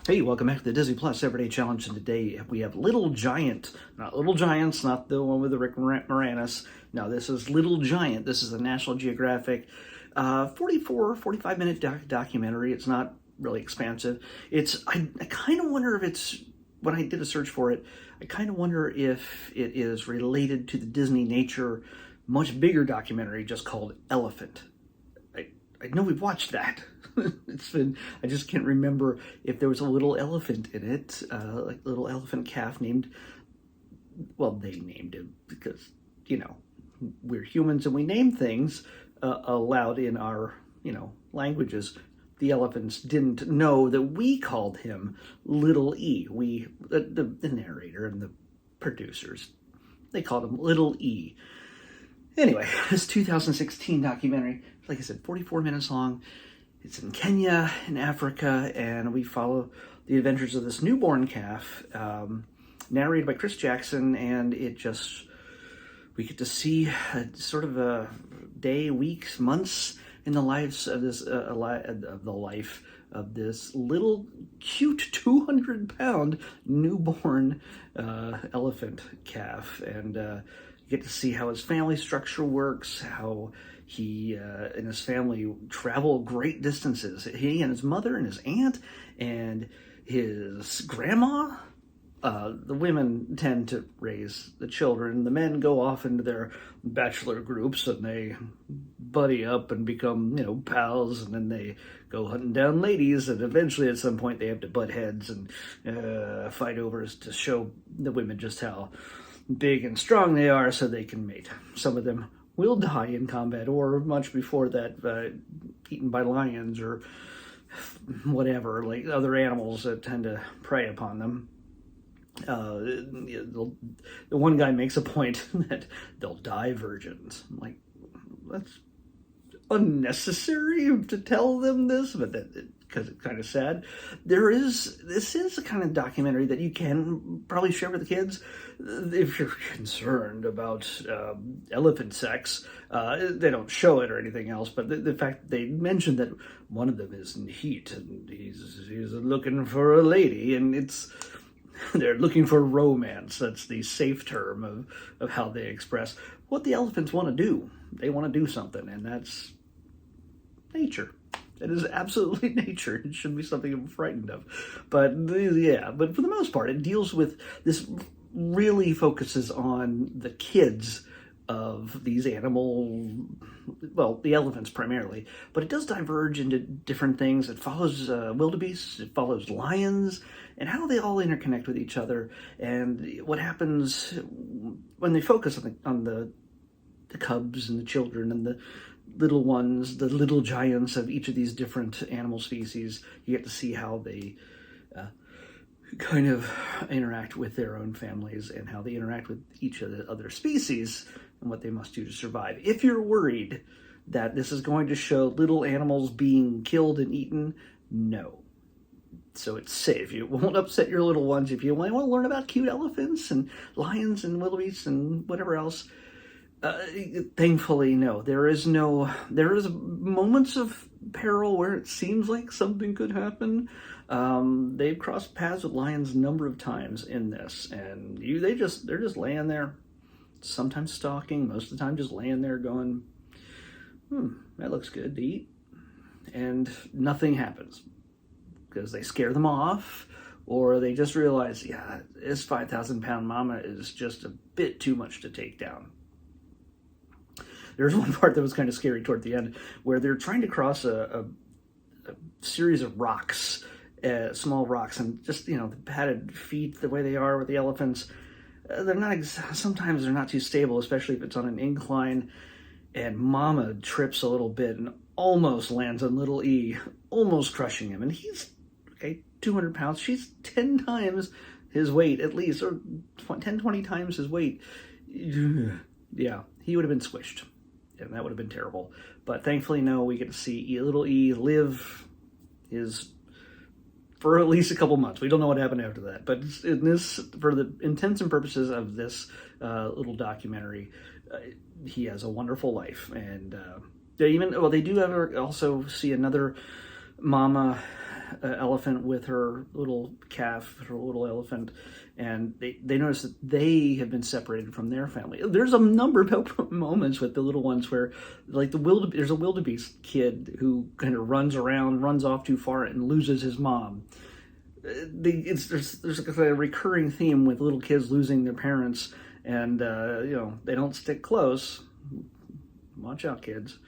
Hey, welcome back to the Disney Plus Everyday Challenge, and today we have Little Giant. Not Little Giants, not the one with the Rick Moranis. No, this is Little Giant. This is a National Geographic 45-minute documentary. It's not really expansive. I kind of wonder if it's, when I did a search for it, I kind of wonder if it is related to the Disney Nature much bigger documentary just called Elephant. I know we've watched that. I just can't remember if there was a little elephant in it, like a little elephant calf named, well, they named him because, we're humans and we name things aloud in our, languages. The elephants didn't know that we called him Little E. The narrator and the producers, they called him Little E. Anyway, this 2016 documentary, like I said, 44 minutes long. It's in Kenya, in Africa, and we follow the adventures of this newborn calf, narrated by Chris Jackson, and we get to see sort of a day, weeks, months in the lives of this, the life of this little cute 200-pound newborn elephant calf, and you get to see how his family structure works, how he and his family travel great distances. He and his mother and his aunt and his grandma. The women tend to raise the children. The men go off into their bachelor groups and they buddy up and become, pals, and then they go hunting down ladies, and eventually at some point they have to butt heads and fight over to show the women just how big and strong they are so they can mate. Some of them will die in combat, or much before that, eaten by lions or whatever, like other animals that tend to prey upon them. The one guy makes a point that they'll die virgins. I'm like, that's unnecessary to tell them this, but because it's kind of sad. This is a kind of documentary that you can probably share with the kids if you're concerned about elephant sex. They don't show it or anything else, but the fact they mentioned that one of them is in heat and he's looking for a lady, and they're looking for romance. That's the safe term of how they express what the elephants want to do. They want to do something, and that's nature. It is absolutely nature. It shouldn't be something I'm frightened of. But but for the most part, it deals with this, really focuses on the kids of these the elephants primarily, but it does diverge into different things. It follows wildebeests, it follows lions, and how they all interconnect with each other, and what happens when they focus on the cubs and the children and the little ones, the little giants of each of these different animal species. You get to see how they kind of interact with their own families and how they interact with each of the other species and what they must do to survive. If you're worried that this is going to show little animals being killed and eaten, no. So it's safe. It won't upset your little ones. If you want to learn about cute elephants and lions and wildebeests and whatever else, thankfully, no. There is moments of peril where it seems like something could happen. They've crossed paths with lions a number of times in this, and they're just laying there, sometimes stalking, most of the time just laying there going, that looks good to eat, and nothing happens because they scare them off, or they just realize, this 5,000-pound mama is just a bit too much to take down. There's one part that was kind of scary toward the end where they're trying to cross a series of rocks, small rocks, and just, the padded feet, the way they are with the elephants, sometimes they're not too stable, especially if it's on an incline, and mama trips a little bit and almost lands on little E, almost crushing him. And he's, 200 pounds. She's 10 times his weight at least, or 10, 20 times his weight. Yeah, he would have been squished. And that would have been terrible. But thankfully, no, we get to see little E live for at least a couple months. We don't know what happened after that. But for the intents and purposes of this little documentary, he has a wonderful life. And they do also see another mama elephant with her little calf, her little elephant, and they notice that they have been separated from their family. There's a number of moments with the little ones where, like there's a wildebeest kid who kind of runs around, runs off too far, and loses his mom. There's a recurring theme with little kids losing their parents, and they don't stick close. Watch out, kids,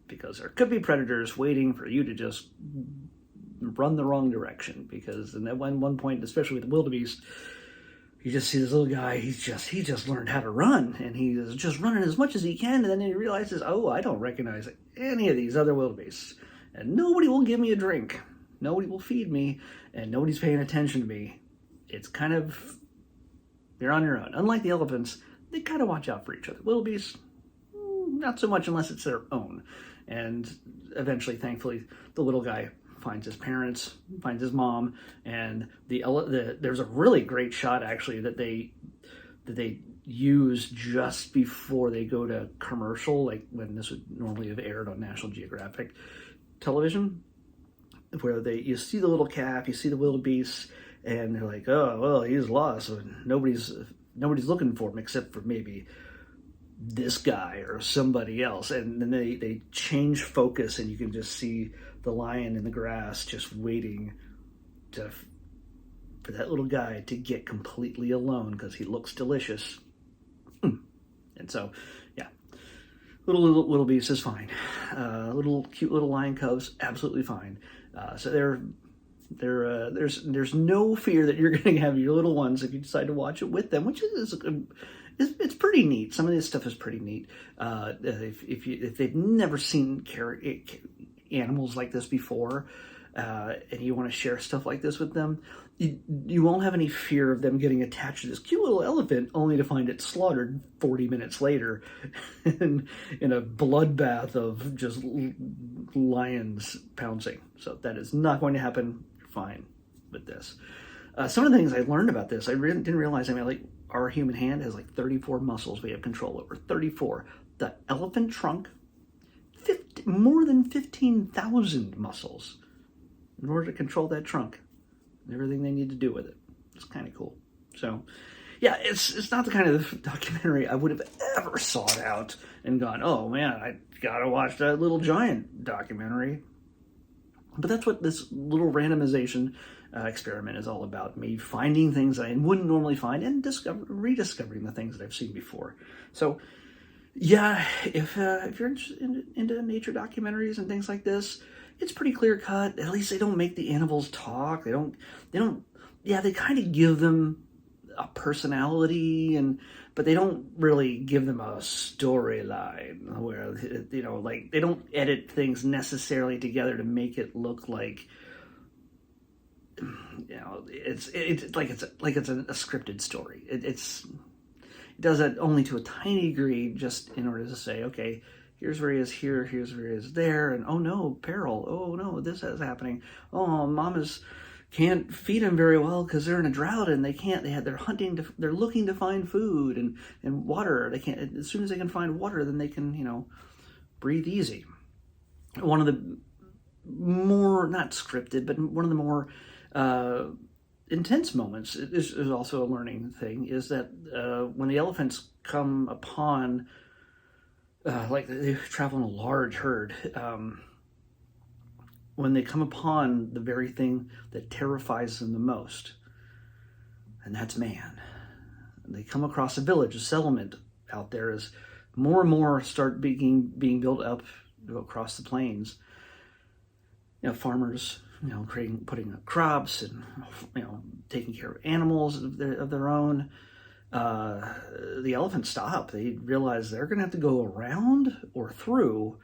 because there could be predators waiting for you to just run the wrong direction. Because at one point, especially with the wildebeest, you just see this little guy. He just learned how to run, and he is just running as much as he can. And then he realizes, oh, I don't recognize any of these other wildebeests, and nobody will give me a drink. Nobody will feed me, and nobody's paying attention to me. It's kind of, you're on your own. Unlike the elephants, they kind of watch out for each other. Wildebeests, not so much unless it's their own. And eventually, thankfully, the little guy finds his parents, finds his mom, and there's a really great shot actually that they use just before they go to commercial, like when this would normally have aired on National Geographic television, where you see the little calf, you see the wildebeest, and they're like, oh well, he's lost, so nobody's looking for him except for maybe this guy or somebody else. And then they change focus, and you can just see the lion in the grass just waiting for that little guy to get completely alone because he looks delicious. And so, yeah, little beast is fine. Cute little lion cubs, absolutely fine. So there's no fear that you're going to have your little ones if you decide to watch it with them, which is it's pretty neat. Some of this stuff is pretty neat. If they've never seen animals like this before, and you want to share stuff like this with them, you won't have any fear of them getting attached to this cute little elephant only to find it slaughtered 40 minutes later in a bloodbath of just lions pouncing. So that is not going to happen. You're fine with this. Some of the things I learned about this, I didn't realize. I mean, like, our human hand has like 34 muscles we have control over. 34. The elephant trunk, more than 15,000 muscles in order to control that trunk and everything they need to do with it. It's kind of cool. So, yeah, it's not the kind of documentary I would have ever sought out and gone, oh man, I gotta watch that Little Giant documentary. But that's what this little randomization experiment is all about. Me finding things I wouldn't normally find and rediscovering the things that I've seen before. So, yeah, if you're into nature documentaries and things like this, it's pretty clear cut. At least they don't make the animals talk. They don't. Yeah, they kind of give them a personality, but they don't really give them a storyline where, like, they don't edit things necessarily together to make it look like, it's like it's a scripted story. It does that only to a tiny degree, just in order to say, okay, here's where he is here, here's where he is there, and oh no, peril, oh no, this is happening, oh, mamas can't feed him very well because they're in a drought and they're looking to find food and water. They can't, as soon as they can find water, then they can, breathe easy. One of the more, not scripted, but one of the more intense moments is also a learning thing, is that when the elephants come upon, like they travel in a large herd, when they come upon the very thing that terrifies them the most, and that's man. And they come across a village, a settlement out there, as more and more start being built up across the plains. Farmers, putting up crops and, taking care of animals of their own. The elephants stop. They realize they're going to have to go around or through,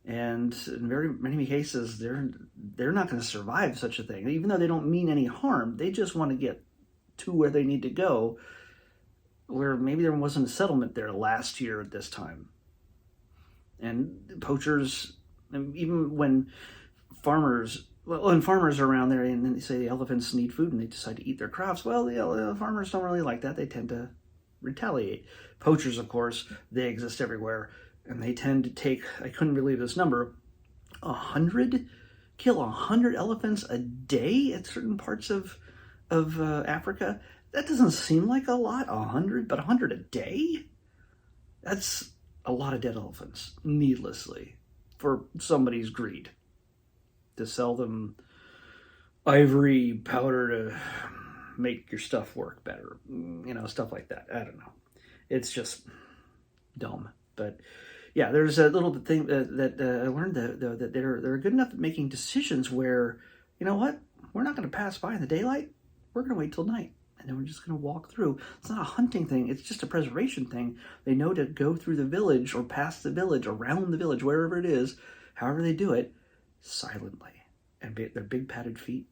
and in very many cases, they're not going to survive such a thing. Even though they don't mean any harm, they just want to get to where they need to go, where maybe there wasn't a settlement there last year at this time. And poachers, even when farmers are around there and then they say the elephants need food and they decide to eat their crops, well, the farmers don't really like that. They tend to retaliate. Poachers, of course, they exist everywhere, and they tend to take, I couldn't believe this number, 100 kill 100 elephants a day at certain parts of Africa. That doesn't seem like a lot, 100, but 100 a day? That's a lot of dead elephants, needlessly, for somebody's greed. To sell them ivory powder to make your stuff work better. Stuff like that. I don't know. It's just dumb. But yeah, there's a little bit thing that I learned that they're good enough at making decisions where, you know what, we're not going to pass by in the daylight. We're going to wait till night, and then we're just going to walk through. It's not a hunting thing. It's just a preservation thing. They know to go through the village or past the village, around the village, wherever it is, however they do it, silently. And their big padded feet,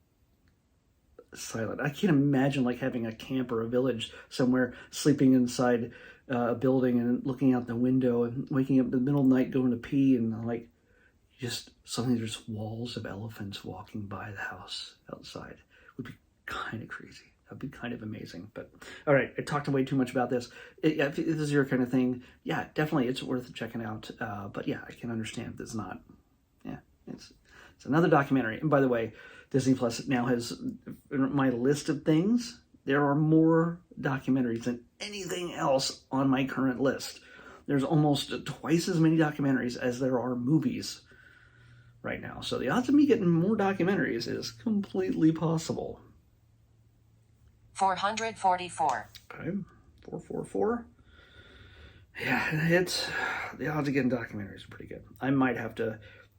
silent. I can't imagine like having a camp or a village somewhere, sleeping inside a building and looking out the window and waking up in the middle of the night going to pee, and like just suddenly there's walls of elephants walking by the house outside. It would be kind of crazy. That'd be kind of amazing. But all right, I talked way too much about this. If this is your kind of thing, yeah, definitely it's worth checking out. But yeah, I can understand if it's not. Yeah, it's another documentary. And by the way, Disney Plus now has my list of things. There are more documentaries than anything else on my current list. There's almost twice as many documentaries as there are movies right now. So the odds of me getting more documentaries is completely possible. 444. Okay, 444. Yeah, it's the odds of getting documentaries are pretty good. I might have to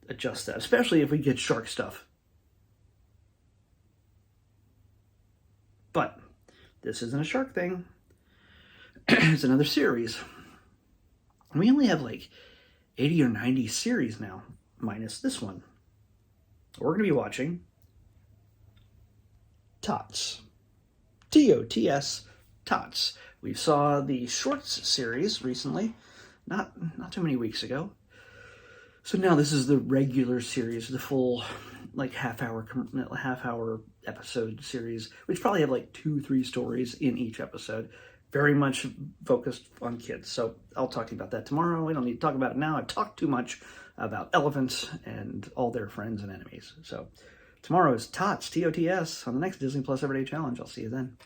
adjust that, especially if we get shark stuff. But this isn't a shark thing. It's another series. We only have like 80 or 90 series now, minus this one. We're going to be watching Tots. T-O-T-S, Tots. We saw the Shorts series recently, not too many weeks ago. So now this is the regular series, the full like half hour episode series, which probably have like 2-3 stories in each episode, very much focused on kids. So I'll talk to you about that tomorrow. We don't need to talk about it now. I've talked too much about elephants and all their friends and enemies. So tomorrow is Tots, T-O-T-S, on the next Disney Plus Everyday Challenge. I'll see you then.